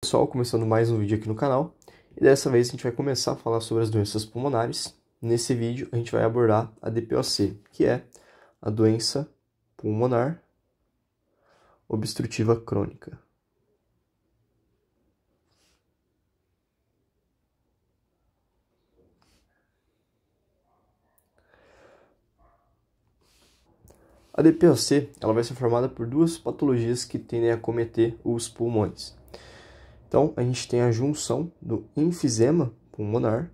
Pessoal, começando mais um vídeo aqui no canal, e dessa vez a gente vai começar a falar sobre as doenças pulmonares. Nesse vídeo a gente vai abordar a DPOC, que é a doença pulmonar obstrutiva crônica. A DPOC ela vai ser formada por duas patologias que tendem a acometer os pulmões. Então, a gente tem a junção do enfisema pulmonar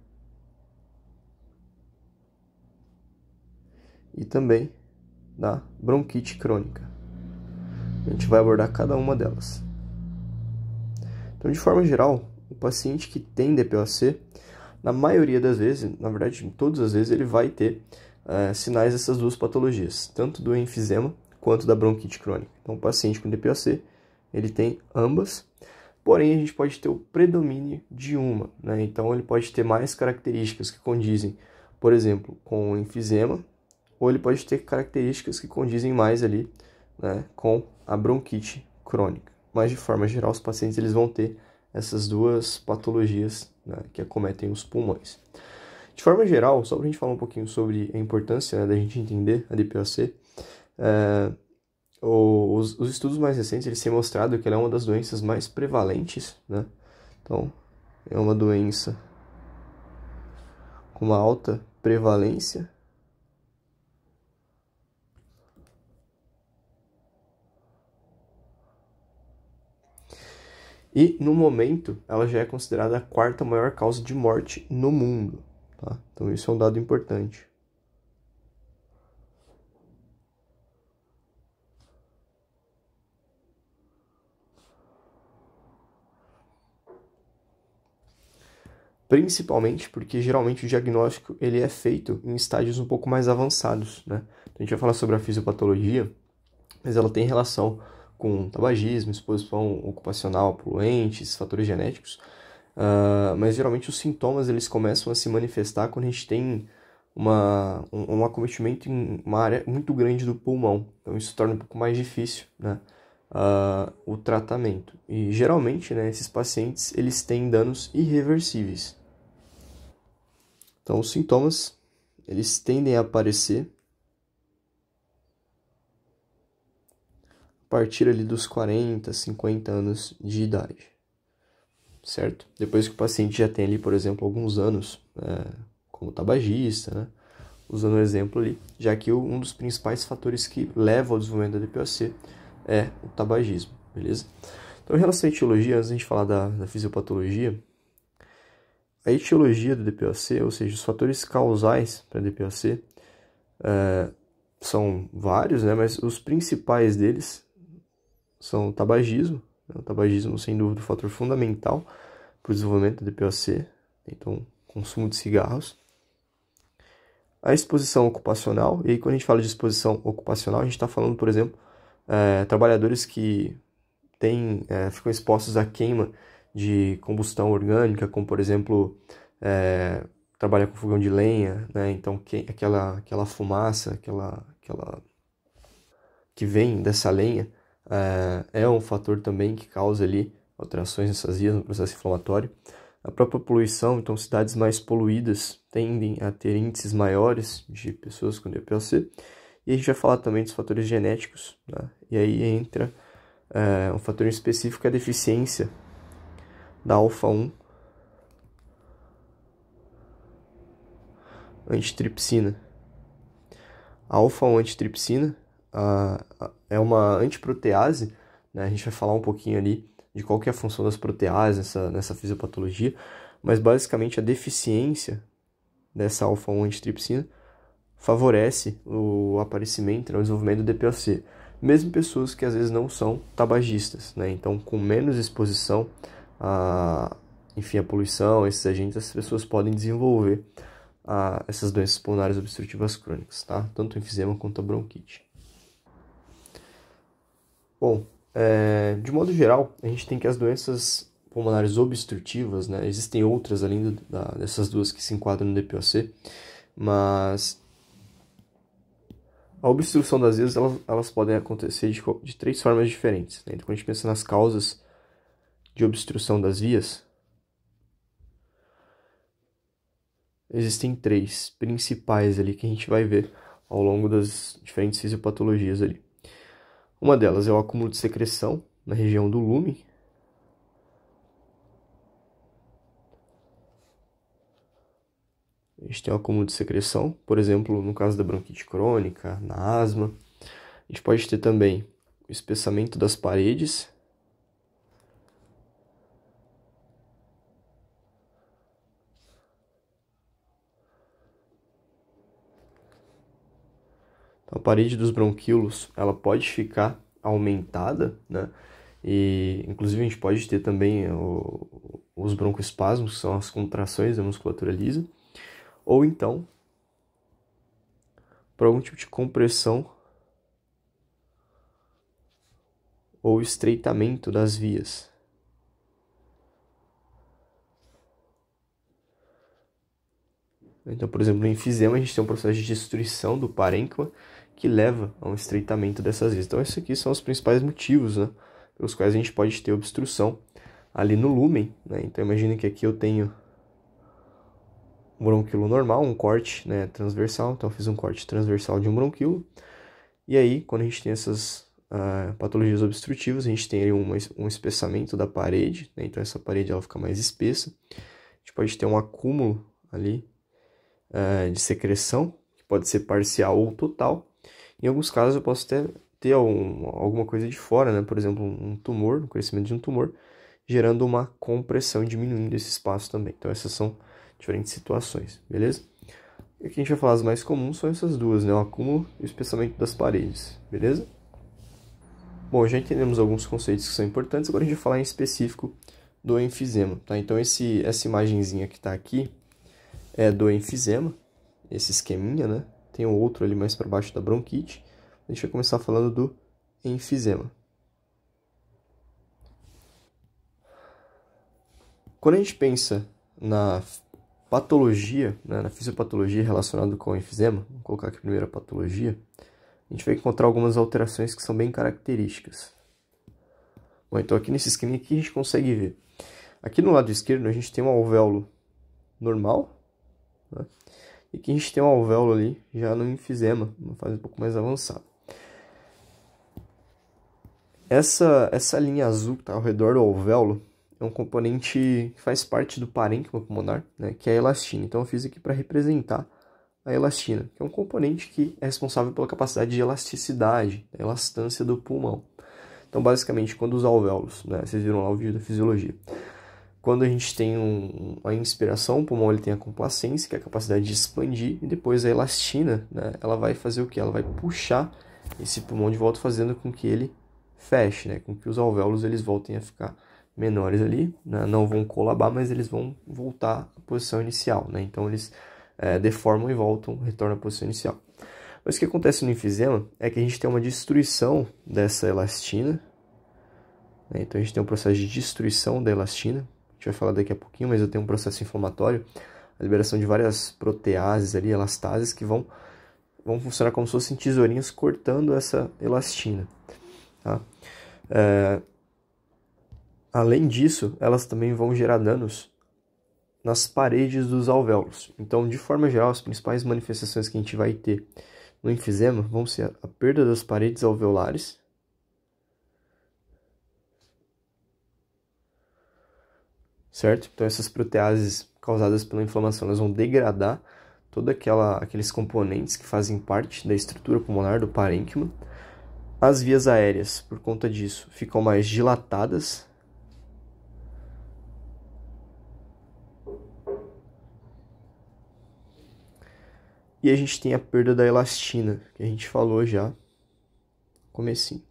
e também da bronquite crônica. A gente vai abordar cada uma delas. Então, de forma geral, o paciente que tem DPOC, na maioria das vezes, na verdade, em todas as vezes, ele vai ter sinais dessas duas patologias, tanto do enfisema quanto da bronquite crônica. Então, o paciente com DPOC, ele tem ambas, porém, a gente pode ter o predomínio de uma, né? Então, ele pode ter mais características que condizem, por exemplo, com o enfisema, ou ele pode ter características que condizem mais ali, né, com a bronquite crônica. Mas, de forma geral, os pacientes eles vão ter essas duas patologias, né, que acometem os pulmões. De forma geral, só para a gente falar um pouquinho sobre a importância, né, da gente entender a DPOC, os estudos mais recentes eles têm mostrado que ela é uma das doenças mais prevalentes, né? Então, é uma doença com uma alta prevalência. E, no momento, ela já é considerada a quarta maior causa de morte no mundo, tá? Então, isso é um dado importante. Principalmente porque, geralmente, o diagnóstico ele é feito em estágios um pouco mais avançados, né? Então, a gente vai falar sobre a fisiopatologia, mas ela tem relação com tabagismo, exposição ocupacional, poluentes, fatores genéticos, mas geralmente os sintomas eles começam a se manifestar quando a gente tem um acometimento em uma área muito grande do pulmão. Então isso torna um pouco mais difícil, né, o tratamento. E geralmente, né, esses pacientes eles têm danos irreversíveis. Então os sintomas eles tendem a aparecer a partir ali dos 40, 50 anos de idade, certo? Depois que o paciente já tem ali, por exemplo, alguns anos como tabagista, né? Usando o exemplo ali, já que um dos principais fatores que leva ao desenvolvimento da DPOC é o tabagismo, beleza? Então, em relação à etiologia, antes de a gente falar da fisiopatologia, a etiologia do DPOC, ou seja, os fatores causais para a DPOC, são vários, né? Mas os principais deles são o tabagismo, né? O tabagismo, sem dúvida, é um fator fundamental para o desenvolvimento da DPOC, então, consumo de cigarros. A exposição ocupacional, e aí quando a gente fala de exposição ocupacional, a gente está falando, por exemplo, trabalhadores que ficam expostos à queima de combustão orgânica, como, por exemplo, trabalhar com fogão de lenha, né? Então, aquela fumaça, aquela que vem dessa lenha, é um fator também que causa ali alterações nessas vias no processo inflamatório. A própria poluição, então cidades mais poluídas tendem a ter índices maiores de pessoas com DPOC. E a gente vai falar também dos fatores genéticos, né? E aí entra um fator específico, a deficiência da alfa-1 antitripsina. A alfa-1 antitripsina é uma antiprotease, né? A gente vai falar um pouquinho ali de qual que é a função das proteases nessa fisiopatologia, mas basicamente a deficiência dessa alfa-1 antitripsina favorece o aparecimento, né, o desenvolvimento do DPOC. Mesmo pessoas que às vezes não são tabagistas, né? Então, com menos exposição a poluição, esses agentes, as pessoas podem desenvolver essas doenças pulmonares obstrutivas crônicas, tá? Tanto o enfisema quanto a bronquite. Bom, de modo geral, a gente tem que as doenças pulmonares obstrutivas, né? Existem outras além dessas duas que se enquadram no DPOC, mas a obstrução das vias, elas podem acontecer de três formas diferentes, né? Então, quando a gente pensa nas causas de obstrução das vias, existem 3 principais ali que a gente vai ver ao longo das diferentes fisiopatologias ali. Uma delas é o acúmulo de secreção na região do lumen. A gente tem o acúmulo de secreção, por exemplo, no caso da bronquite crônica, na asma. A gente pode ter também o espessamento das paredes. Então, a parede dos bronquíolos, ela pode ficar aumentada, né? E, inclusive, a gente pode ter também os broncoespasmos, que são as contrações da musculatura lisa. Ou então, por algum tipo de compressão ou estreitamento das vias. Então, por exemplo, no enfisema a gente tem um processo de destruição do parênquima que leva a um estreitamento dessas vias. Então, esses aqui são os principais motivos, né, pelos quais a gente pode ter obstrução ali no lúmen, né? Então, imagina que aqui eu tenho um bronquíolo normal, um corte, né, transversal. Então, eu fiz um corte transversal de um bronquíolo. E aí, quando a gente tem essas patologias obstrutivas, a gente tem ali um espessamento da parede, né? Então, essa parede ela fica mais espessa. A gente pode ter um acúmulo ali de secreção, que pode ser parcial ou total. Em alguns casos eu posso ter alguma coisa de fora, né? Por exemplo, um tumor, o crescimento de um tumor, gerando uma compressão, diminuindo esse espaço também. Então essas são diferentes situações, beleza? E aqui a gente vai falar as mais comuns, são essas duas, né? O acúmulo e o espessamento das paredes, beleza? Bom, já entendemos alguns conceitos que são importantes, agora a gente vai falar em específico do enfisema, tá? Então essa imagenzinha que está aqui é do enfisema, esse esqueminha, né? Tem um outro ali mais para baixo da bronquite. A gente vai começar falando do enfisema. Quando a gente pensa na patologia, né, na fisiopatologia relacionada com o enfisema, vou colocar aqui a primeira patologia, a gente vai encontrar algumas alterações que são bem características. Bom, então aqui nesse esqueminha aqui a gente consegue ver. Aqui no lado esquerdo a gente tem um alvéolo normal, né? E aqui a gente tem um alvéolo ali, já no enfisema, uma fase um pouco mais avançada. Essa linha azul que está ao redor do alvéolo é um componente que faz parte do parênquima pulmonar, né, que é a elastina. Então eu fiz aqui para representar a elastina, que é um componente que é responsável pela capacidade de elasticidade, a elastância do pulmão. Então basicamente quando os alvéolos, né, vocês viram lá o vídeo da fisiologia, quando a gente tem a inspiração, o pulmão ele tem a complacência, que é a capacidade de expandir, e depois a elastina, né, ela vai fazer o quê? Ela vai puxar esse pulmão de volta, fazendo com que ele feche, né, com que os alvéolos eles voltem a ficar menores ali, né, não vão colabar, mas eles vão voltar à posição inicial, né, então eles deformam e voltam, retornam à posição inicial. Mas o que acontece no enfisema é que a gente tem uma destruição dessa elastina, né, então a gente tem um processo de destruição da elastina. A gente vai falar daqui a pouquinho, mas eu tenho um processo inflamatório, a liberação de várias proteases ali, elastases, que vão funcionar como se fossem tesourinhas cortando essa elastina, tá? Além disso, elas também vão gerar danos nas paredes dos alvéolos. Então, de forma geral, as principais manifestações que a gente vai ter no enfisema vão ser a perda das paredes alveolares, certo? Então essas proteases causadas pela inflamação, elas vão degradar todos aqueles componentes que fazem parte da estrutura pulmonar do parênquima. As vias aéreas, por conta disso, ficam mais dilatadas. E a gente tem a perda da elastina, que a gente falou já no comecinho.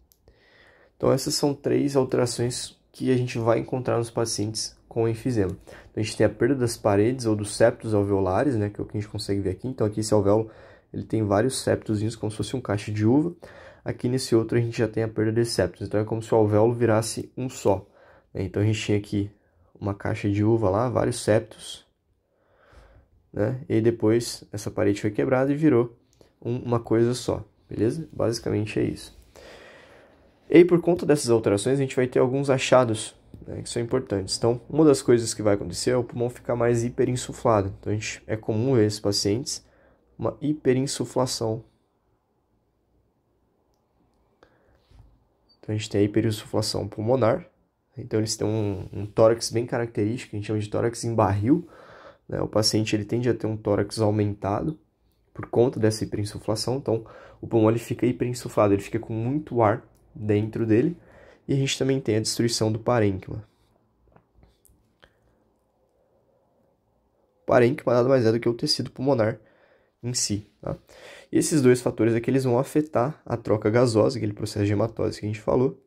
Então essas são 3 alterações que a gente vai encontrar nos pacientes com enfisema. Então, a gente tem a perda das paredes ou dos septos alveolares, né, que é o que a gente consegue ver aqui. Então aqui esse alvéolo ele tem vários septozinhos, como se fosse um cacho de uva. Aqui nesse outro a gente já tem a perda desses septos. Então é como se o alvéolo virasse um só, né? Então a gente tinha aqui uma caixa de uva lá, vários septos, né? E depois essa parede foi quebrada e virou uma coisa só, beleza? Basicamente é isso. E aí, por conta dessas alterações, a gente vai ter alguns achados né, que são importantes. Então, uma das coisas que vai acontecer é o pulmão ficar mais hiperinsuflado. Então, é comum ver esses pacientes uma hiperinsuflação. Então, a gente tem a hiperinsuflação pulmonar. Então, eles têm um tórax bem característico, a gente chama de tórax em barril, né? O paciente ele tende a ter um tórax aumentado por conta dessa hiperinsuflação. Então, o pulmão ele fica hiperinsuflado, ele fica com muito ar dentro dele. E a gente também tem a destruição do parênquima. O parênquima nada mais é do que o tecido pulmonar em si, tá? E esses dois fatores aqui eles vão afetar a troca gasosa, aquele processo de hematose que a gente falou,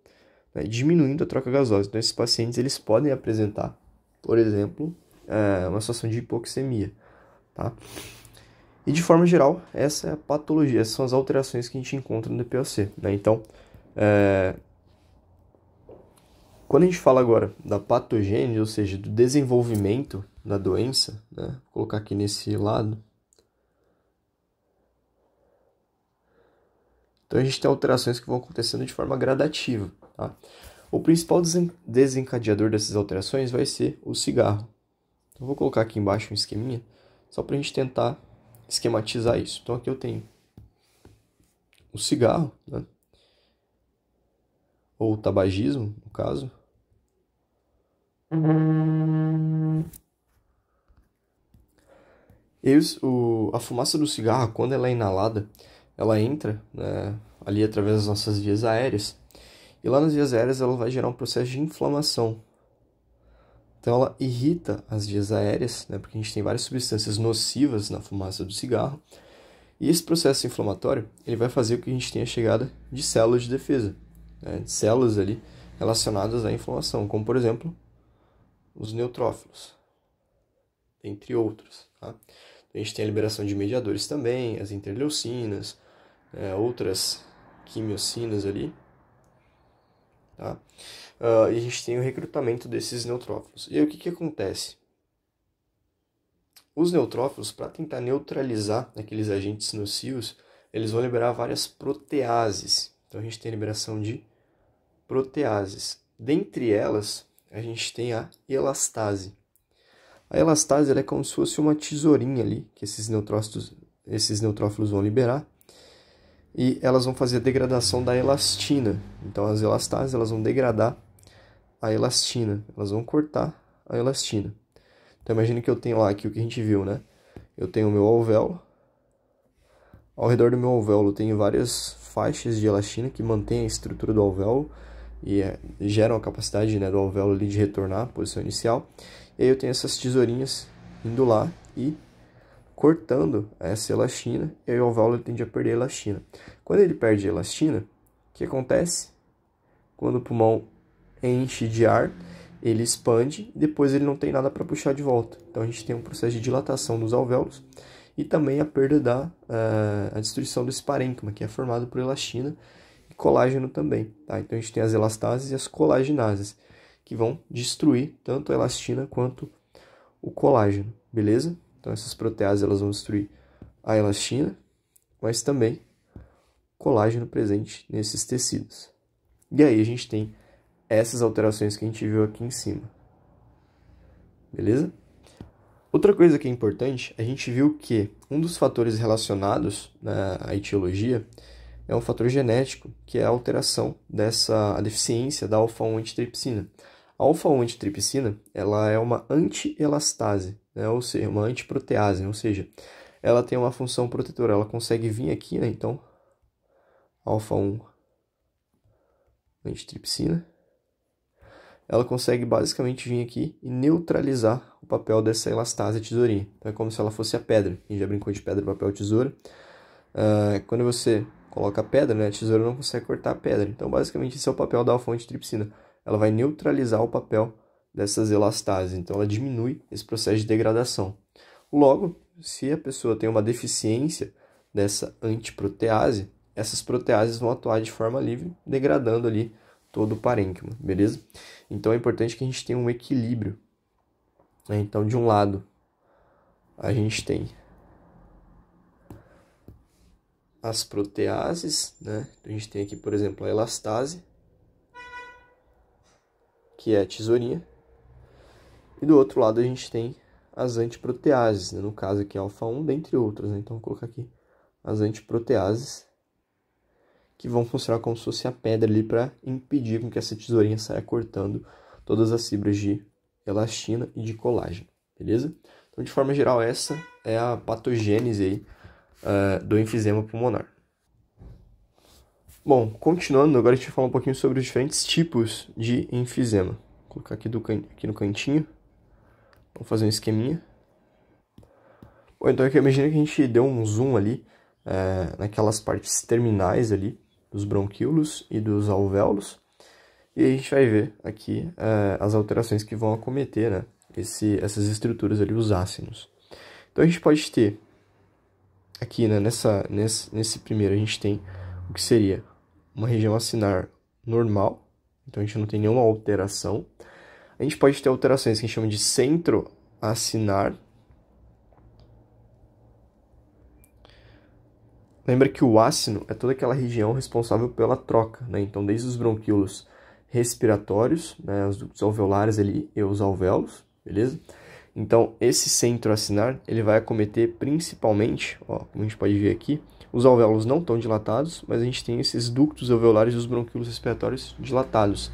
né, diminuindo a troca gasosa. Então, esses pacientes eles podem apresentar, por exemplo, uma situação de hipoxemia, tá? E de forma geral, essa é a patologia, essas são as alterações que a gente encontra no DPOC, né? Então, quando a gente fala agora da patogênese, ou seja, do desenvolvimento da doença, né? Vou colocar aqui nesse lado. Então, a gente tem alterações que vão acontecendo de forma gradativa, tá? O principal desencadeador dessas alterações vai ser o cigarro. Então, vou colocar aqui embaixo um esqueminha, só para a gente tentar esquematizar isso. Então, aqui eu tenho o cigarro, né? Ou o tabagismo, no caso. E a fumaça do cigarro, quando ela é inalada, ela entra, né, ali através das nossas vias aéreas. E lá nas vias aéreas ela vai gerar um processo de inflamação. Então ela irrita as vias aéreas, né, porque a gente tem várias substâncias nocivas na fumaça do cigarro. E esse processo inflamatório ele vai fazer com que a gente tenha a chegada de células de defesa, né, de células ali relacionadas à inflamação, como por exemplo os neutrófilos, entre outros, tá? A gente tem a liberação de mediadores também, as interleucinas, outras quimiocinas ali, tá? E a gente tem o recrutamento desses neutrófilos. E aí o que acontece? Os neutrófilos, para tentar neutralizar aqueles agentes nocivos, eles vão liberar várias proteases. Então a gente tem a liberação de proteases. Dentre elas, a gente tem a elastase. A elastase ela é como se fosse uma tesourinha ali, que esses neutrófilos vão liberar, e elas vão fazer a degradação da elastina. Então, as elastases elas vão degradar a elastina, elas vão cortar a elastina. Então, imagine que eu tenho lá aqui o que a gente viu, né? Eu tenho o meu alvéolo, ao redor do meu alvéolo tem várias faixas de elastina que mantêm a estrutura do alvéolo e geram a capacidade, né, do alvéolo ali de retornar à posição inicial. E aí eu tenho essas tesourinhas indo lá e cortando essa elastina, e aí o alvéolo tende a perder a elastina. Quando ele perde a elastina, o que acontece? Quando o pulmão enche de ar, ele expande e depois ele não tem nada para puxar de volta. Então a gente tem um processo de dilatação dos alvéolos e também a perda a destruição desse parênquima, que é formado por elastina e colágeno também, tá? Então a gente tem as elastases e as colaginases, que vão destruir tanto a elastina quanto o colágeno, beleza? Então essas proteases elas vão destruir a elastina, mas também colágeno presente nesses tecidos. E aí a gente tem essas alterações que a gente viu aqui em cima, beleza? Outra coisa que é importante, a gente viu que um dos fatores relacionados à etiologia é um fator genético, que é a alteração a deficiência da alfa-1 antitripsina. A alfa-1 antitripsina, ela é uma antielastase, né? Ou seja, uma antiprotease, ou seja, ela tem uma função protetora, ela consegue vir aqui, né? Então, alfa-1 antitripsina, ela consegue basicamente vir aqui e neutralizar o papel dessa elastase tesourinha. Então é como se ela fosse a pedra. A gente já brincou de pedra, papel, tesoura. Quando você coloca a pedra, né, a tesoura não consegue cortar a pedra. Então basicamente esse é o papel da alfa-1 antitripsina. Ela vai neutralizar o papel dessas elastases. Então ela diminui esse processo de degradação. Logo, se a pessoa tem uma deficiência dessa antiprotease, essas proteases vão atuar de forma livre, degradando ali todo o parênquima, beleza? Então é importante que a gente tenha um equilíbrio, né? Então, de um lado, a gente tem as proteases, né? A gente tem aqui, por exemplo, a elastase, que é a tesourinha. E do outro lado a gente tem as antiproteases, né? No caso aqui alfa-1, dentre outras, né? Então vou colocar aqui as antiproteases, que vão funcionar como se fosse a pedra ali para impedir com que essa tesourinha saia cortando todas as fibras de elastina e de colágeno, beleza? Então, de forma geral, essa é a patogênese aí, do enfisema pulmonar. Bom, continuando, agora a gente vai falar um pouquinho sobre os diferentes tipos de enfisema. Vou colocar aqui no cantinho. Vamos fazer um esqueminha. Bom, então aqui imagina que a gente deu um zoom ali naquelas partes terminais ali dos bronquíolos e dos alvéolos. E a gente vai ver aqui as alterações que vão acometer, né, essas estruturas ali, os ácinos. Então a gente pode ter aqui, né, nesse primeiro, a gente tem o que seria uma região acinar normal, então a gente não tem nenhuma alteração. A gente pode ter alterações que a gente chama de centro acinar. Lembra que o ácino é toda aquela região responsável pela troca, né? Então, desde os bronquíolos respiratórios, né, os ductos alveolares ali e os alvéolos, beleza? Então, esse centro acinar, ele vai acometer principalmente, ó, como a gente pode ver aqui, os alvéolos não estão dilatados, mas a gente tem esses ductos alveolares e os bronquíolos respiratórios dilatados.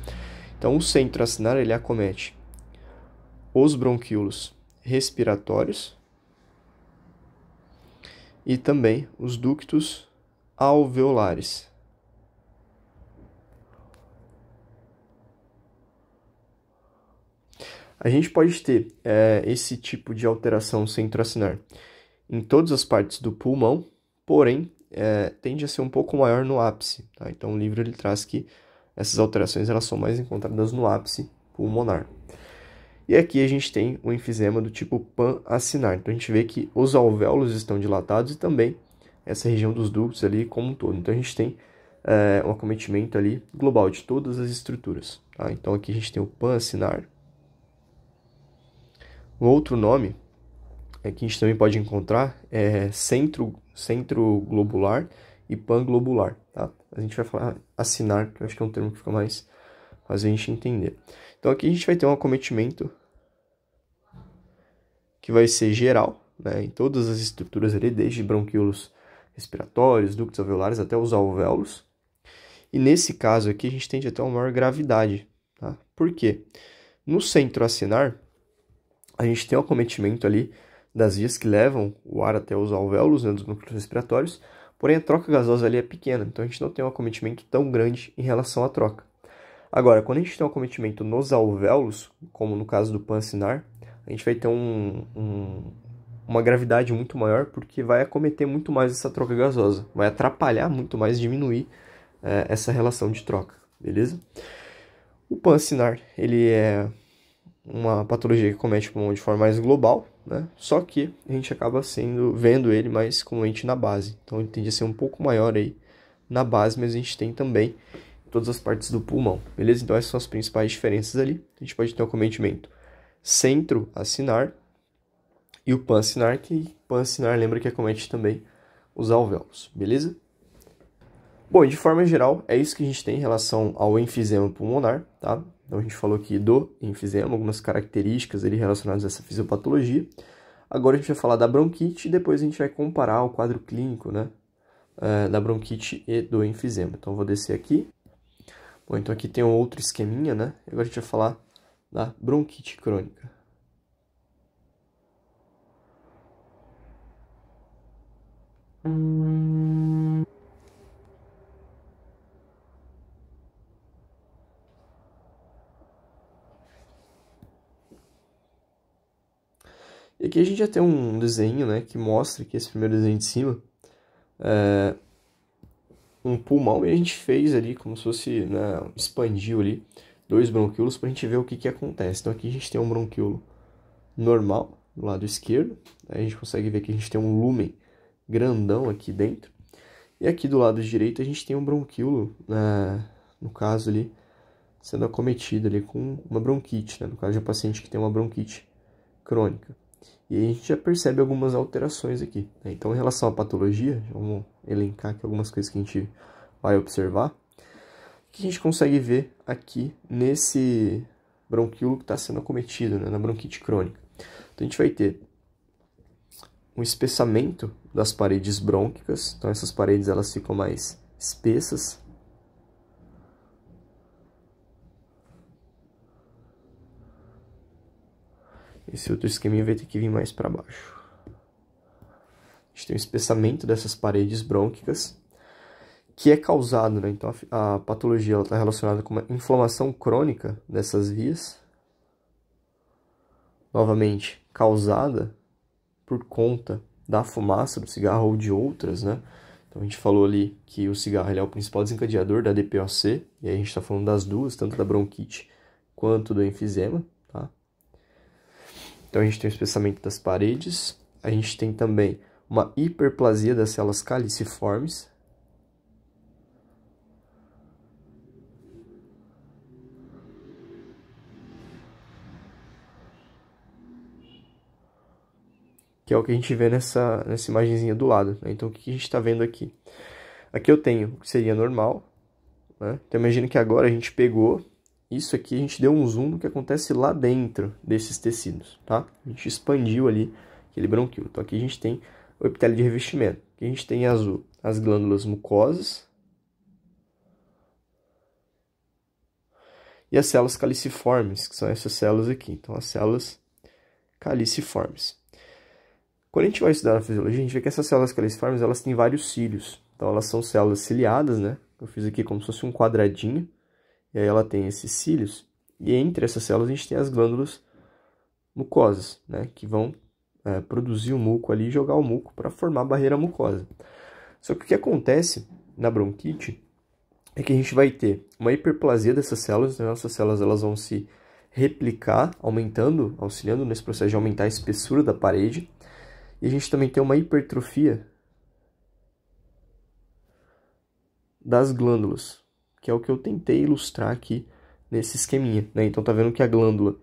Então, o centro acinar, ele acomete os bronquíolos respiratórios e também os ductos alveolares. A gente pode ter esse tipo de alteração centroacinar em todas as partes do pulmão, porém, tende a ser um pouco maior no ápice. Tá? Então, o livro ele traz que essas alterações elas são mais encontradas no ápice pulmonar. E aqui a gente tem o enfisema do tipo pan-acinar. Então, a gente vê que os alvéolos estão dilatados e também essa região dos ductos ali como um todo. Então, a gente tem um acometimento ali global de todas as estruturas. Tá? Então, aqui a gente tem o pan-acinar. Um outro nome que a gente também pode encontrar é centro globular e panglobular. Tá? A gente vai falar acinar, que eu acho que é um termo que fica mais fácil a gente entender. Então aqui a gente vai ter um acometimento que vai ser geral, né, em todas as estruturas ali, desde bronquíolos respiratórios, ductos alveolares até os alvéolos. E nesse caso aqui a gente tende a ter uma maior gravidade. Tá? Por quê? No centro acinar, a gente tem um acometimento ali das vias que levam o ar até os alvéolos, né, dos bronquíolos respiratórios, porém a troca gasosa ali é pequena, então a gente não tem um acometimento tão grande em relação à troca. Agora, quando a gente tem um acometimento nos alvéolos, como no caso do pan-acinar, a gente vai ter uma gravidade muito maior, porque vai acometer muito mais essa troca gasosa, vai atrapalhar muito mais, diminuir essa relação de troca, beleza? O pan-acinar, ele é uma patologia que comete o pulmão de forma mais global, né? Só que a gente acaba vendo ele mais comumente na base. Então ele tende a ser um pouco maior aí na base, mas a gente tem também em todas as partes do pulmão, beleza? Então essas são as principais diferenças ali. A gente pode ter um acometimento centro-acinar e o pan-acinar, que pan-acinar lembra que acomete também os alvéolos, beleza? Bom, de forma geral, é isso que a gente tem em relação ao enfisema pulmonar, tá? Então, a gente falou aqui do enfisema, algumas características ali relacionadas a essa fisiopatologia. Agora, a gente vai falar da bronquite e depois a gente vai comparar o quadro clínico, né, da bronquite e do enfisema. Então, eu vou descer aqui. Bom, então aqui tem um outro esqueminha, né? Agora, a gente vai falar da bronquite crônica. E aqui a gente já tem um desenho, né, que mostra que esse primeiro desenho de cima é um pulmão e a gente fez ali como se fosse, né, expandiu ali 2 bronquíolos para a gente ver o que acontece. Então aqui a gente tem um bronquíolo normal do lado esquerdo, aí a gente consegue ver que a gente tem um lúmen grandão aqui dentro. E aqui do lado direito a gente tem um bronquíolo, no caso ali, sendo acometido ali com uma bronquite, né, no caso de um paciente que tem uma bronquite crônica. E aí a gente já percebe algumas alterações aqui, né? Então, em relação à patologia, vamos elencar aqui algumas coisas que a gente vai observar. O que a gente consegue ver aqui bronquíolo que está sendo acometido, né, na bronquite crônica. Então, a gente vai ter um espessamento das paredes brônquicas. Então, essas paredes elas ficam mais espessas. Esse outro esqueminha vai ter que vir mais para baixo. A gente tem um espessamento dessas paredes brônquicas, que é causado, né? Então, a patologia está relacionada com uma inflamação crônica dessas vias. Novamente, causada por conta da fumaça do cigarro ou de outras, né? Então, a gente falou ali que o cigarro ele é o principal desencadeador da DPOC, e aí a gente está falando das duas, tanto da bronquite quanto do enfisema, tá? Então, a gente tem o espessamento das paredes, a gente tem também uma hiperplasia das células caliciformes. Que é o que a gente vê nessa imagenzinha do lado, né? Então, o que a gente está vendo aqui? Aqui eu tenho o que seria normal, né? Então, imagina que agora a gente pegou isso aqui, a gente deu um zoom no que acontece lá dentro desses tecidos, tá? A gente expandiu ali aquele bronquíolo. Então, aqui a gente tem o epitélio de revestimento. Aqui a gente tem em azul as glândulas mucosas e as células caliciformes, que são essas células aqui. Então, as células caliciformes. Quando a gente vai estudar na fisiologia, a gente vê que essas células caliciformes, elas têm vários cílios. Então, elas são células ciliadas, né? Eu fiz aqui como se fosse um quadradinho. E aí ela tem esses cílios. E entre essas células a gente tem as glândulas mucosas, né? Que vão produzir o muco ali e jogar o muco para formar a barreira mucosa. Só que o que acontece na bronquite é que a gente vai ter uma hiperplasia dessas células. Então, essas células elas vão se replicar, auxiliando nesse processo de aumentar a espessura da parede. E a gente também tem uma hipertrofia das glândulas, que é o que eu tentei ilustrar aqui nesse esqueminha, né? Então, tá vendo que a glândula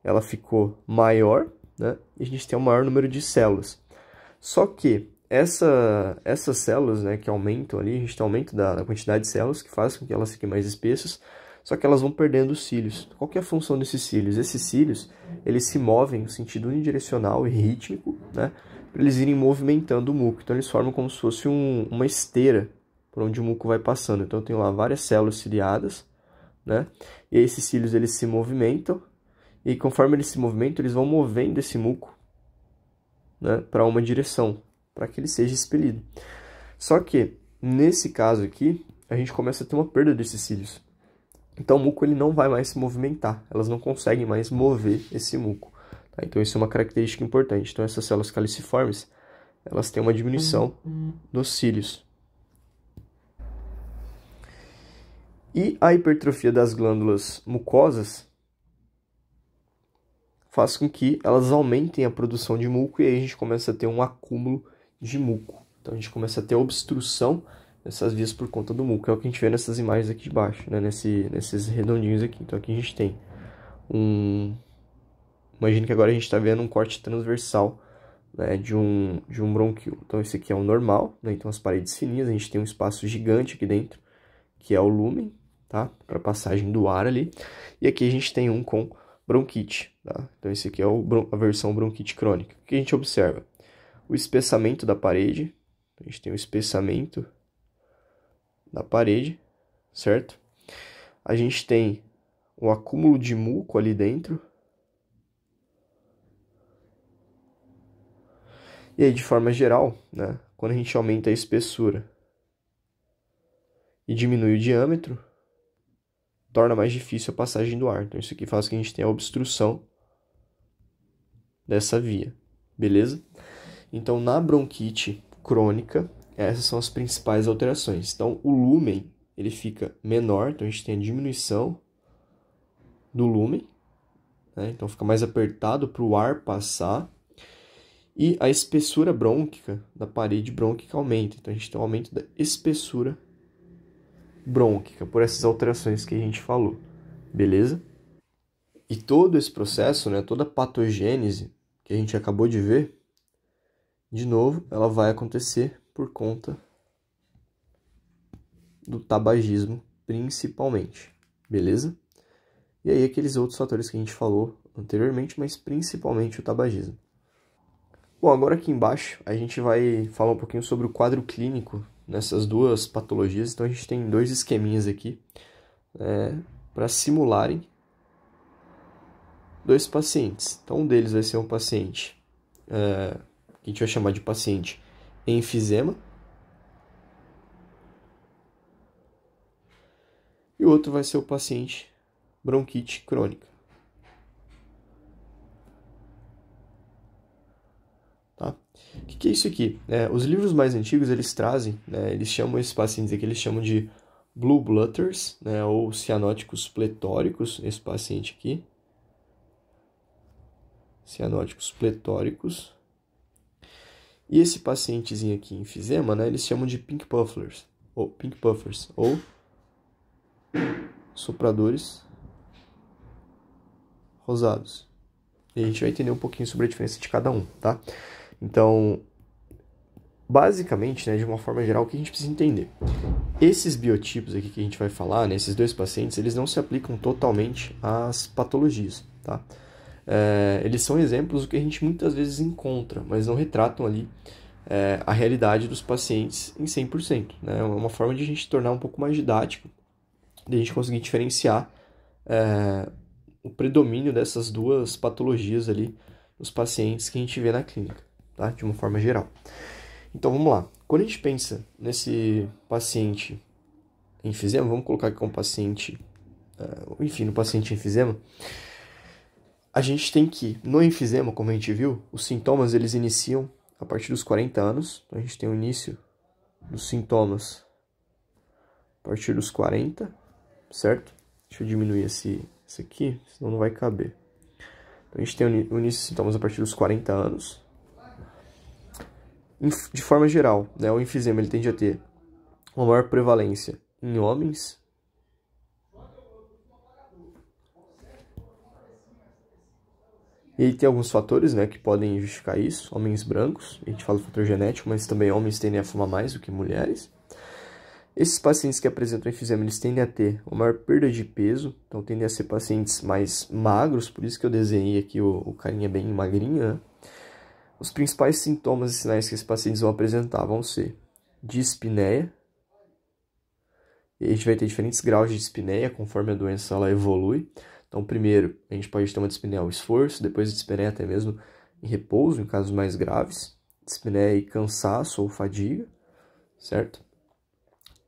ela ficou maior, né? E a gente tem um maior número de células. Só que essas células, né, que aumentam ali, a gente tem um aumento da quantidade de células, que faz com que elas fiquem mais espessas, só que elas vão perdendo os cílios. Qual que é a função desses cílios? Esses cílios, eles se movem no sentido unidirecional e rítmico, né, para eles irem movimentando o muco. Então, eles formam como se fosse uma esteira por onde o muco vai passando. Então, eu tenho lá várias células ciliadas, né, e aí esses cílios, eles se movimentam, e conforme eles se movimentam, eles vão movendo esse muco, né, para uma direção, para que ele seja expelido. Só que, nesse caso aqui, a gente começa a ter uma perda desses cílios. Então, o muco ele não vai mais se movimentar, elas não conseguem mais mover esse muco. Tá? Então, isso é uma característica importante. Então, essas células caliciformes, elas têm uma diminuição dos cílios. E a hipertrofia das glândulas mucosas faz com que elas aumentem a produção de muco e aí a gente começa a ter um acúmulo de muco. Então, a gente começa a ter obstrução nessas vias por conta do muco. É o que a gente vê nessas imagens aqui de baixo, né? Nesses redondinhos aqui. Então, aqui a gente tem Imagina que agora a gente está vendo um corte transversal, né, de um bronquíolo. Então, esse aqui é o normal, né? Então, as paredes fininhas, a gente tem um espaço gigante aqui dentro, que é o lúmen, tá? Para passagem do ar ali. E aqui a gente tem um com bronquite, tá? Então, esse aqui é a versão bronquite crônica. O que a gente observa? O espessamento da parede. A gente tem o espessamento da parede, certo? A gente tem o acúmulo de muco ali dentro. E aí, de forma geral, né, quando a gente aumenta a espessura e diminui o diâmetro, torna mais difícil a passagem do ar. Então, isso aqui faz com que a gente tenha a obstrução dessa via, beleza? Então, na bronquite crônica, essas são as principais alterações. Então, o lúmen, ele fica menor, então a gente tem a diminuição do lúmen, né? Então fica mais apertado para o ar passar. E a espessura brônquica da parede brônquica aumenta. Então a gente tem um aumento da espessura brônquica por essas alterações que a gente falou, beleza? E todo esse processo, né, toda a patogênese que a gente acabou de ver, de novo, ela vai acontecer por conta do tabagismo, principalmente, beleza? E aí aqueles outros fatores que a gente falou anteriormente, mas principalmente o tabagismo. Bom, agora aqui embaixo a gente vai falar um pouquinho sobre o quadro clínico nessas duas patologias. Então a gente tem dois esqueminhas aqui para simularem dois pacientes. Então um deles vai ser um paciente que a gente vai chamar de paciente enfisema, e o outro vai ser o paciente bronquite crônica. Tá? O que é isso aqui? Os livros mais antigos, eles trazem, eles chamam esses pacientes aqui, eles chamam de blue blooders, ou cianóticos pletóricos, esse paciente aqui. Cianóticos pletóricos. E esse pacientezinho aqui, enfisema, eles chamam de pink puffers, ou sopradores rosados. E a gente vai entender um pouquinho sobre a diferença de cada um, tá? Então, basicamente, de uma forma geral, o que a gente precisa entender? Esses biotipos aqui que a gente vai falar, esses dois pacientes, eles não se aplicam totalmente às patologias, tá? Eles são exemplos do que a gente muitas vezes encontra, mas não retratam ali a realidade dos pacientes em 100%. É uma forma de a gente tornar um pouco mais didático, de a gente conseguir diferenciar o predomínio dessas duas patologias ali nos pacientes que a gente vê na clínica, tá? De uma forma geral. Então vamos lá. Quando a gente pensa nesse paciente enfisema, vamos colocar aqui como paciente, no paciente enfisema, a gente tem que, no enfisema, como a gente viu, os sintomas eles iniciam a partir dos 40 anos. Então a gente tem o início dos sintomas a partir dos 40, certo? Deixa eu diminuir esse aqui, senão não vai caber. Então a gente tem o início dos sintomas a partir dos 40 anos. De forma geral, o enfisema ele tende a ter uma maior prevalência em homens. E aí tem alguns fatores, que podem justificar isso. Homens brancos, a gente fala do fator genético, mas também homens tendem a fumar mais do que mulheres. Esses pacientes que apresentam enfisema, eles tendem a ter uma maior perda de peso, então tendem a ser pacientes mais magros, por isso que eu desenhei aqui o carinha bem magrinho, Os principais sintomas e sinais que esses pacientes vão apresentar vão ser dispneia. E a gente vai ter diferentes graus de dispneia conforme a doença ela evolui. Então, primeiro, a gente pode ter uma dispneia ao esforço, depois a dispneia até mesmo em repouso, em casos mais graves. Dispneia e cansaço ou fadiga, certo?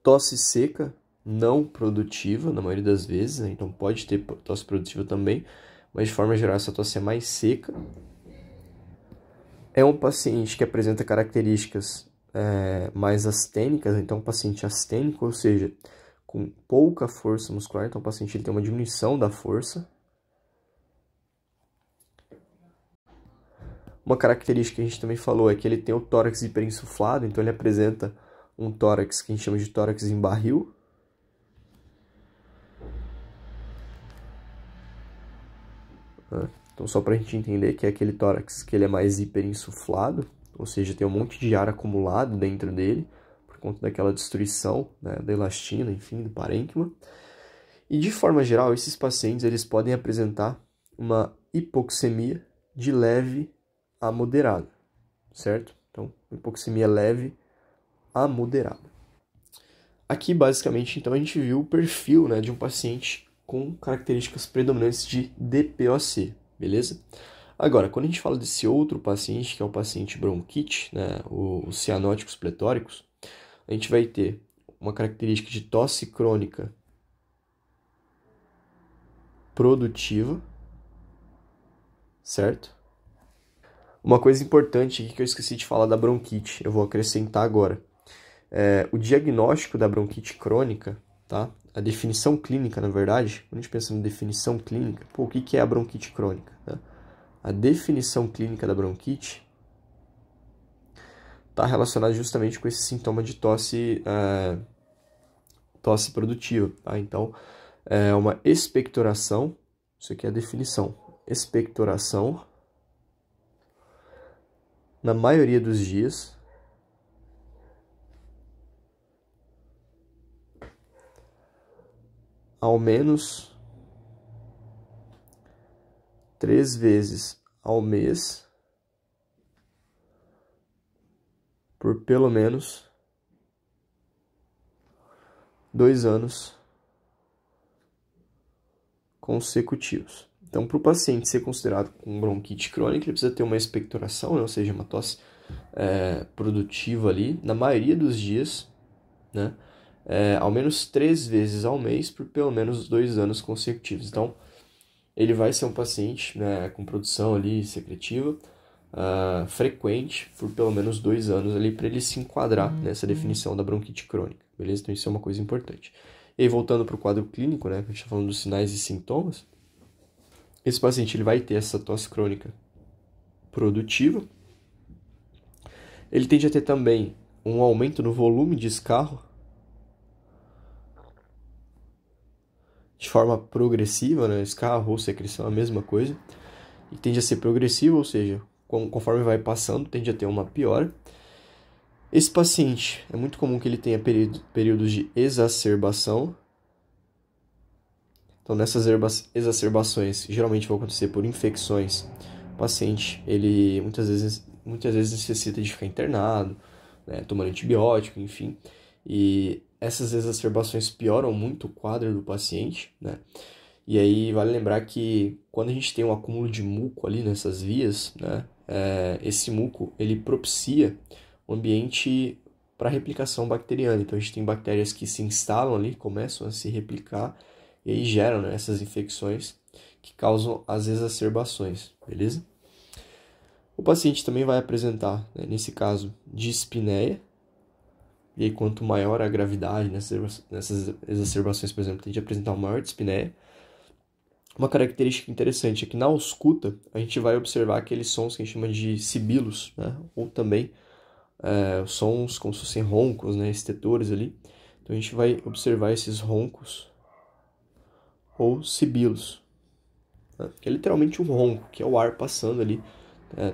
Tosse seca, não produtiva, na maioria das vezes, então pode ter tosse produtiva também, mas de forma geral essa tosse é mais seca. É um paciente que apresenta características mais astênicas, então um paciente astênico, ou seja, com pouca força muscular, então o paciente ele tem uma diminuição da força. Uma característica que a gente também falou é que ele tem o tórax hiperinsuflado, então ele apresenta um tórax que a gente chama de tórax em barril. Então só para a gente entender que é aquele tórax que ele é mais hiperinsuflado, ou seja, tem um monte de ar acumulado dentro dele, por conta daquela destruição da elastina, enfim, do parênquima. E de forma geral, esses pacientes eles podem apresentar uma hipoxemia de leve a moderada, certo? Então, hipoxemia leve a moderada. Aqui, basicamente, então, a gente viu o perfil de um paciente com características predominantes de DPOC, beleza? Agora, quando a gente fala desse outro paciente, que é o paciente bronquite, os cianóticos pletóricos, a gente vai ter uma característica de tosse crônica produtiva, certo? Uma coisa importante aqui que eu esqueci de falar da bronquite, eu vou acrescentar agora. O diagnóstico da bronquite crônica, tá? A definição clínica, na verdade, quando a gente pensa em definição clínica, o que é a bronquite crônica? Né? A definição clínica da bronquite está relacionada justamente com esse sintoma de tosse produtiva, tá? Então, é uma expectoração, isso aqui é a definição, expectoração, na maioria dos dias, ao menos 3 vezes ao mês por pelo menos 2 anos consecutivos. Então, para o paciente ser considerado com bronquite crônica, ele precisa ter uma expectoração, né? Ou seja, uma tosse produtiva ali, na maioria dos dias, né? Ao menos 3 vezes ao mês por pelo menos 2 anos consecutivos. Então, ele vai ser um paciente, né, com produção ali secretiva frequente por pelo menos 2 anos ali para ele se enquadrar nessa definição da bronquite crônica, beleza? Então isso é uma coisa importante. E aí, voltando para o quadro clínico, né, que a gente está falando dos sinais e sintomas, esse paciente ele vai ter essa tosse crônica produtiva, ele tende a ter também um aumento no volume de escarro de forma progressiva, né, escarro ou secreção é a mesma coisa, e tende a ser progressivo, ou seja, conforme vai passando, tende a ter uma piora. Esse paciente, é muito comum que ele tenha períodos de exacerbação. Então, nessas exacerbações, geralmente vão acontecer por infecções. O paciente, ele muitas vezes necessita de ficar internado, né, tomando antibiótico, enfim. E essas exacerbações pioram muito o quadro do paciente, né? E aí vale lembrar que quando a gente tem um acúmulo de muco ali nessas vias, né, esse muco ele propicia um ambiente para replicação bacteriana. Então a gente tem bactérias que se instalam ali, começam a se replicar e aí geram, né, essas infecções que causam as exacerbações, beleza? O paciente também vai apresentar, né, nesse caso, dispneia. E aí, quanto maior a gravidade nessas exacerbações, por exemplo, tende a apresentar uma maior dispneia. Uma característica interessante é que na ausculta a gente vai observar aqueles sons que a gente chama de sibilos, né? Ou também sons como se fossem roncos, né? Estetores ali. Então a gente vai observar esses roncos ou sibilos, né? Que é literalmente um ronco, que é o ar passando ali,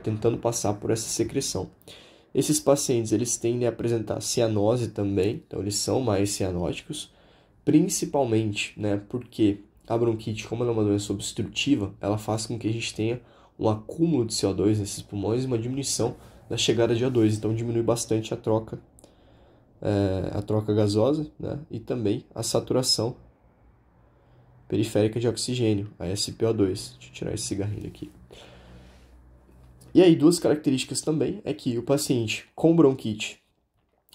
tentando passar por essa secreção. Esses pacientes eles tendem a apresentar cianose também, então eles são mais cianóticos, principalmente, né, porque a bronquite, como ela é uma doença obstrutiva, ela faz com que a gente tenha um acúmulo de CO2 nesses pulmões e uma diminuição da chegada de O2, então diminui bastante a troca gasosa, né, e também a saturação periférica de oxigênio, a SpO2. Deixa eu tirar esse cigarrinho aqui. E aí, duas características também é que o paciente com bronquite,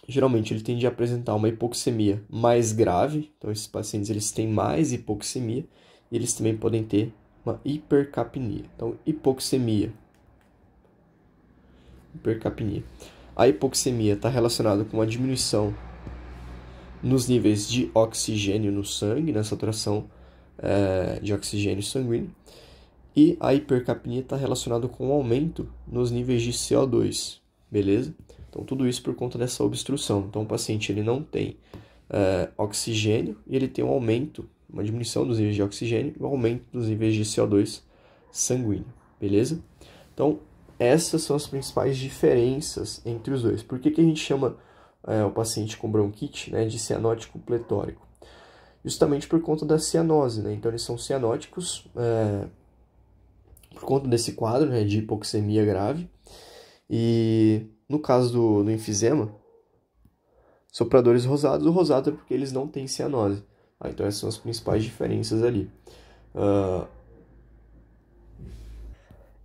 geralmente ele tende a apresentar uma hipoxemia mais grave, então esses pacientes eles têm mais hipoxemia e eles também podem ter uma hipercapnia. Então, hipoxemia, hipercapnia. A hipoxemia está relacionada com uma diminuição nos níveis de oxigênio no sangue, na saturação de oxigênio sanguíneo. E a hipercapnia está relacionada com um aumento nos níveis de CO2, beleza? Então, tudo isso por conta dessa obstrução. Então, o paciente ele não tem oxigênio e ele tem um aumento, uma diminuição dos níveis de oxigênio e um aumento dos níveis de CO2 sanguíneo, beleza? Então, essas são as principais diferenças entre os dois. Por que a gente chama o paciente com bronquite, né, de cianótico pletórico? Justamente por conta da cianose, né? Então, eles são cianóticos por conta desse quadro, né, de hipoxemia grave. E no caso do enfisema, sopradores rosados, o rosado é porque eles não têm cianose. Então essas são as principais diferenças ali.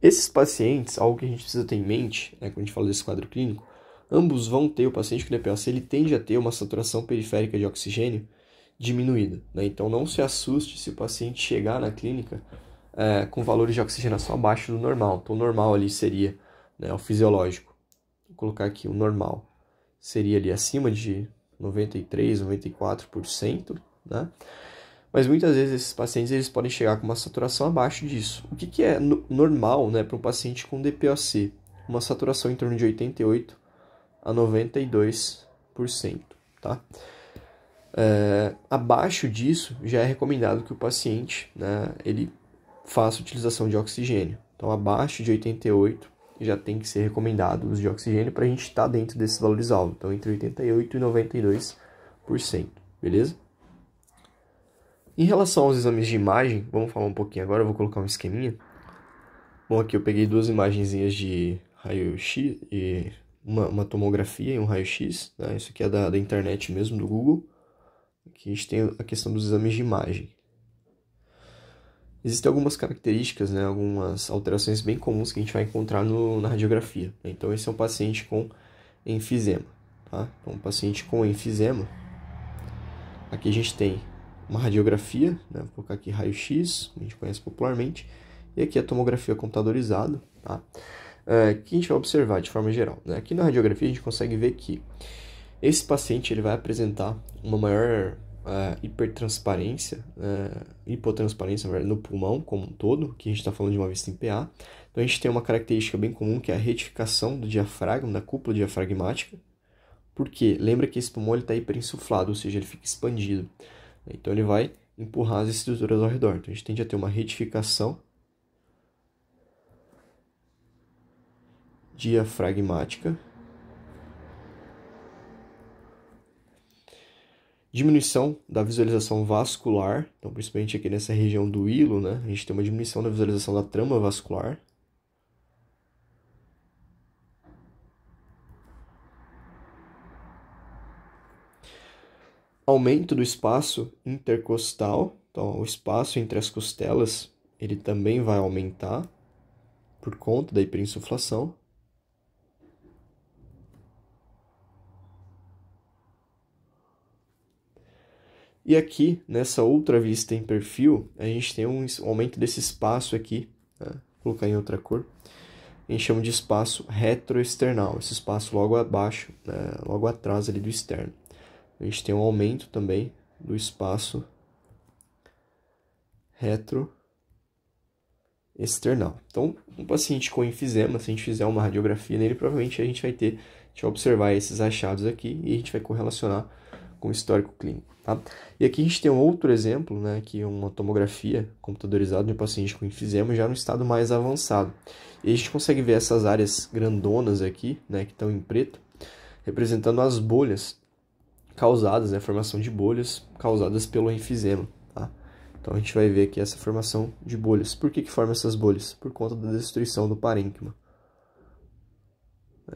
Esses pacientes, algo que a gente precisa ter em mente, né, quando a gente fala desse quadro clínico, ambos vão ter, o paciente com DPOC, ele tende a ter uma saturação periférica de oxigênio diminuída, né? Então não se assuste se o paciente chegar na clínica com valores de oxigenação abaixo do normal. Então o normal ali seria, né, o fisiológico. Vou colocar aqui o normal. Seria ali acima de 93%, 94%, né? Mas muitas vezes esses pacientes eles podem chegar com uma saturação abaixo disso. O que é normal, né, para um paciente com DPOC? Uma saturação em torno de 88% a 92%, tá? Abaixo disso já é recomendado que o paciente, né, ele faça utilização de oxigênio. Então, abaixo de 88 já tem que ser recomendado o uso de oxigênio para a gente estar dentro desses valores alvos. Então, entre 88% e 92%, beleza? Em relação aos exames de imagem, vamos falar um pouquinho agora, eu vou colocar um esqueminha. Bom, aqui eu peguei duas imagenzinhas de raio-x e uma tomografia e um raio-x, né? Isso aqui é da internet mesmo, do Google. Aqui a gente tem a questão dos exames de imagem. Existem algumas características, né? Algumas alterações bem comuns que a gente vai encontrar na radiografia. Então, esse é um paciente com enfisema, tá? Então, um paciente com enfisema, aqui a gente tem uma radiografia, né? Vou colocar aqui raio-x, como a gente conhece popularmente, e aqui a tomografia computadorizada, tá? Que a gente vai observar de forma geral, né? Aqui na radiografia a gente consegue ver que esse paciente ele vai apresentar uma maior hipertransparência, hipotransparência na verdade, no pulmão como um todo, que a gente está falando de uma vista em PA. Então a gente tem uma característica bem comum que é a retificação do diafragma, da cúpula diafragmática. Por quê? Lembra que esse pulmão está hiperinsuflado, ou seja, ele fica expandido. Então ele vai empurrar as estruturas ao redor. Então a gente tende a ter uma retificação diafragmática, diminuição da visualização vascular, então principalmente aqui nessa região do hilo, né, a gente tem uma diminuição da visualização da trama vascular. Aumento do espaço intercostal, então o espaço entre as costelas, ele também vai aumentar por conta da hiperinsuflação. E aqui, nessa outra vista em perfil, a gente tem um aumento desse espaço aqui, né? Vou colocar em outra cor. A gente chama de espaço retroesternal, esse espaço logo abaixo, né? Logo atrás ali do externo. A gente tem um aumento também do espaço retroesternal. Então, um paciente com enfisema, se a gente fizer uma radiografia nele, provavelmente a gente vai observar esses achados aqui e a gente vai correlacionar com o histórico clínico, tá? E aqui a gente tem um outro exemplo, né, que é uma tomografia computadorizada de um paciente com enfisema já no estado mais avançado. E a gente consegue ver essas áreas grandonas aqui, né, que estão em preto, representando as bolhas causadas, né, a formação de bolhas causadas pelo enfisema, tá? Então a gente vai ver aqui essa formação de bolhas. Por que forma essas bolhas? Por conta da destruição do parênquima.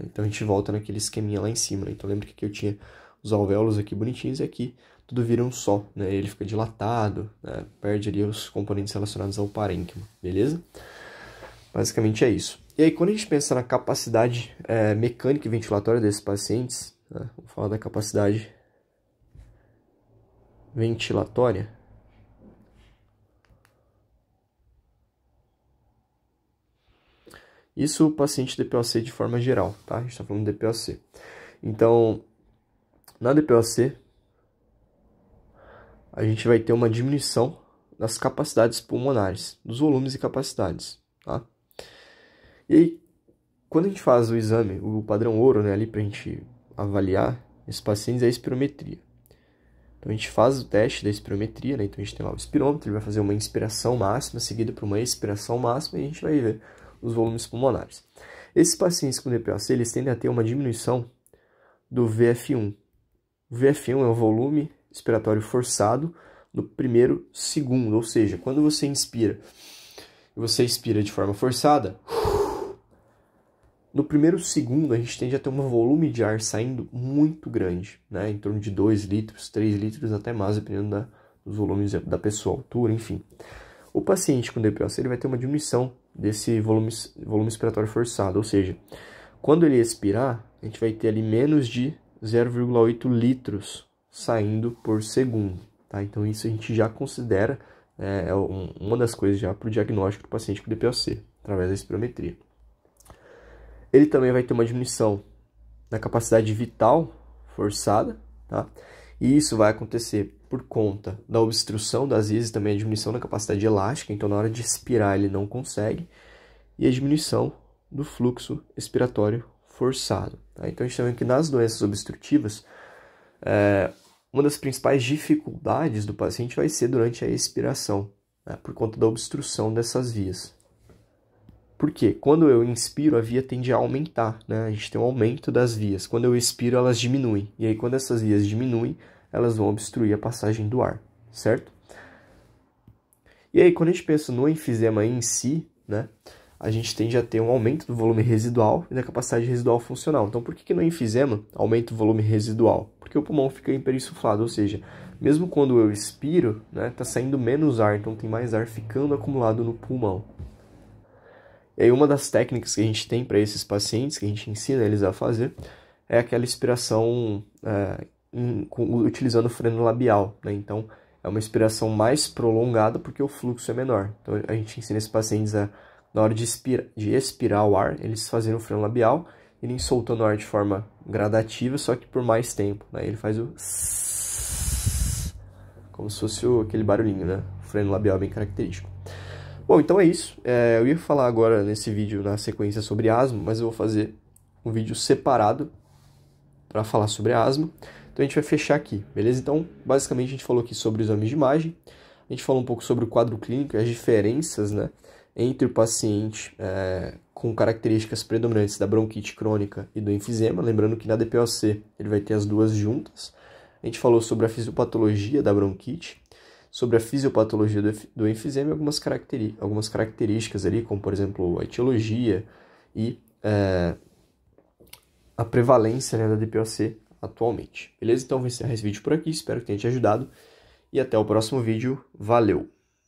Então a gente volta naquele esqueminha lá em cima, né? Então lembra que aqui eu tinha os alvéolos aqui bonitinhos e aqui tudo vira um só, né? Ele fica dilatado, né? Perde ali os componentes relacionados ao parênquima, beleza? Basicamente é isso. E aí quando a gente pensa na capacidade mecânica e ventilatória desses pacientes, né? Vou falar da capacidade ventilatória. Isso o paciente DPOC de forma geral, tá? A gente está falando de DPOC. Então, na DPOC, a gente vai ter uma diminuição das capacidades pulmonares, dos volumes e capacidades, tá? E aí, quando a gente faz o exame, o padrão ouro, né, ali pra gente avaliar esses pacientes é a espirometria. Então, a gente faz o teste da espirometria, né? Então, a gente tem lá o espirômetro, ele vai fazer uma inspiração máxima, seguida por uma expiração máxima, e a gente vai ver os volumes pulmonares. Esses pacientes com DPOC, eles tendem a ter uma diminuição do VF1. O VF1 é o volume expiratório forçado no primeiro segundo, ou seja, quando você inspira e você expira de forma forçada, no primeiro segundo a gente tende a ter um volume de ar saindo muito grande, né? Em torno de 2 litros, 3 litros, até mais, dependendo dos volumes da pessoa, altura, enfim. O paciente com DPOC ele vai ter uma diminuição desse volume expiratório forçado, ou seja, quando ele expirar, a gente vai ter ali menos de 0,8 litros saindo por segundo, tá? Então isso a gente já considera uma das coisas já para o diagnóstico do paciente com DPOC, através da espirometria. Ele também vai ter uma diminuição na capacidade vital forçada, tá? E isso vai acontecer por conta da obstrução das vias e também a diminuição da capacidade elástica, então na hora de expirar ele não consegue, e a diminuição do fluxo expiratório forçado, tá? Então a gente vê que nas doenças obstrutivas, uma das principais dificuldades do paciente vai ser durante a expiração, né? Por conta da obstrução dessas vias. Por quê? Quando eu inspiro, a via tende a aumentar, né? A gente tem um aumento das vias. Quando eu expiro, elas diminuem. E aí, quando essas vias diminuem, elas vão obstruir a passagem do ar, certo? E aí, quando a gente pensa no enfisema em si, né? a gente tende a ter um aumento do volume residual e da capacidade residual funcional. Então, por que no enfisema aumenta o volume residual? Porque o pulmão fica hiperinsuflado, ou seja, mesmo quando eu expiro, né, tá saindo menos ar, então tem mais ar ficando acumulado no pulmão. E aí uma das técnicas que a gente tem para esses pacientes, que a gente ensina eles a fazer, é aquela expiração utilizando o freno labial, né? Então, é uma expiração mais prolongada porque o fluxo é menor. Então, a gente ensina esses pacientes na hora de expirar o ar, eles fazerem o freno labial, irem soltando o ar de forma gradativa, só que por mais tempo, né? Ele faz o como se fosse aquele barulhinho, né? O freno labial é bem característico. Bom, então é isso. Eu ia falar agora nesse vídeo, na sequência, sobre asma, mas eu vou fazer um vídeo separado para falar sobre a asma. Então a gente vai fechar aqui, beleza? Então, basicamente, a gente falou aqui sobre exames de imagem, a gente falou um pouco sobre o quadro clínico e as diferenças, né, entre o paciente com características predominantes da bronquite crônica e do enfisema, lembrando que na DPOC ele vai ter as duas juntas. A gente falou sobre a fisiopatologia da bronquite, sobre a fisiopatologia do enfisema e algumas características ali, como por exemplo a etiologia e a prevalência, né, da DPOC atualmente. Beleza? Então vou encerrar esse vídeo por aqui, espero que tenha te ajudado e até o próximo vídeo. Valeu!